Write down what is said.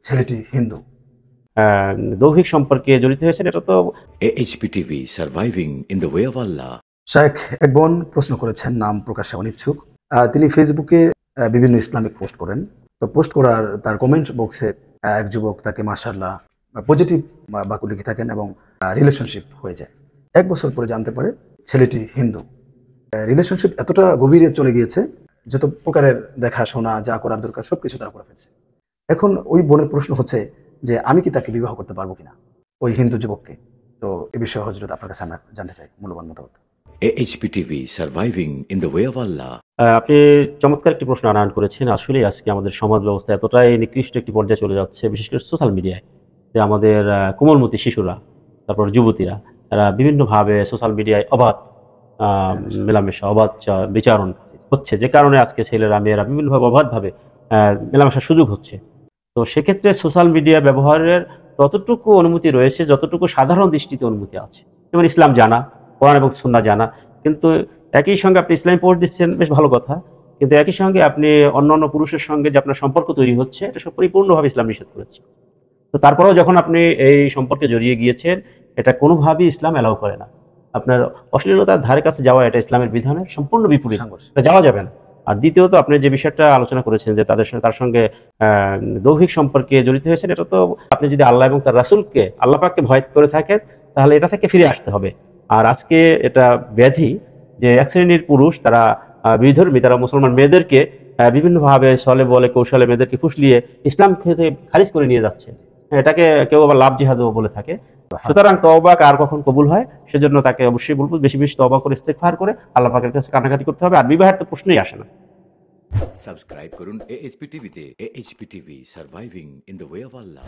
ছেলেটি হিন্দু। দৈহিক সম্পর্কে জড়িত হয়েছেন, এটা তো AHPTV Surviving in the Way of Allah. শায়েখ এক বোন প্রশ্ন করেছেন, নাম প্রকাশে অনিচ্ছুক। তিনি ফেসবুকে বিভিন্ন ইসলামিক পোস্ট করেন। তো পোস্ট করার তার কমেন্ট বক্সে এক যুবক তাকে মাশাআল্লাহ পজিটিভ বাক্য লিখে থাকেন এবং রিলেশনশিপ হয়ে যায়। 1 বছর পরে জানতে পারে ছেলেটি হিন্দু। রিলেশনশিপ এতটা গভীরে চলে গিয়েছে, যত প্রকারের দেখাশোনা যা করার দরকার সবকিছু তারা করে ফেলছে। এখন ওই বোনের প্রশ্ন হচ্ছে যে আমি কি তাকে বিবাহ করতে পারবো কিনা, ওই হিন্দু যুবককে। তো এ বিষয়ে হযরত আপনার কাছে আমরা জানতে চাই মূল্যবান মতামত। AHPTV Surviving in the Way of Allah. আপনি চমৎকার একটি প্রশ্ন আনয়ন করেছেন। আসলেই আজকে আমাদের সমাজ ব্যবস্থা এতটাই নিকৃষ্ট একটি পর্যায়ে চলে যাচ্ছে, বিশেষ করে সোশ্যাল মিডিয়ায়, যে আমাদের কোমলমতি শিশুরা, তারপর যুবতীরা, তারা বিভিন্নভাবে সোশ্যাল মিডিয়ায় অবাধ মেলামেশা, অবাধ বিচারণ হচ্ছে, যে কারণে আজকে ছেলেরা মেয়েরা বিভিন্নভাবে অবাধভাবে মেলামেশার সুযোগ হচ্ছে। তো সেক্ষেত্রে সোশ্যাল মিডিয়া ব্যবহারের ততটুকু অনুমতি রয়েছে যতটুকু সাধারণ দৃষ্টিতে অনুমতি আছে। যেমন ইসলাম জানা, কোরআন এবং সুন্নাহ জানা, কিন্তু একই সঙ্গে আপনি ইসলামী পোস্ট দিচ্ছেন, বেশ ভালো কথা, কিন্তু একই সঙ্গে আপনি অন্যান্য পুরুষের সঙ্গে যে আপনার সম্পর্ক তৈরি হচ্ছে, এটা সব পরিপূর্ণভাবে ইসলাম নিষেধ করেছে। তো তারপরেও যখন আপনি এই সম্পর্কে জড়িয়ে গিয়েছেন, এটা কোনোভাবেই ইসলাম অ্যালাউ করে না। আপনার অশ্লীলতার ধারে কাছে যাওয়া, এটা ইসলামের বিধানের সম্পূর্ণ বিপরীত, এটা যাওয়া যাবে না। আর দ্বিতীয়ত আপনি যে বিষয়টা আলোচনা করেছেন যে তার সঙ্গে দৈহিক সম্পর্কে জড়িত হয়েছেন, এটা তো আপনি যদি আল্লাহ এবং তার রাসূলকে, আল্লাহ পাককে ভয় করে থাকেন, তাহলে এটা থেকে ফিরে আসতে হবে। আর আজকে এটা ব্যাধি যে এক শ্রেণীর পুরুষ, তারা বিধর্মী, তারা মুসলমান মেয়েদেরকে বিভিন্নভাবে ছলে বলে কৌশলে মেয়েদেরকে ফুসলিয়ে ইসলাম থেকে খারিজ করে নিয়ে যাচ্ছে। এটাকে কেউ আবার লাভ জিহাদও বলে থাকে। সুতরাং তওবা কার কখন কবুল হয়, সেজন্য তাকে অবশ্যই বলবো বেশি বেশি তওবা করে ইস্তেগফার করে আল্লাহ পাকের কাছে কান্নাকাটি করতে হবে। আর বিবাহের তো প্রশ্নই আসে না। সাবস্ক্রাইব করুন AHPTV তে। AHPTV Surviving in the Way of Allah.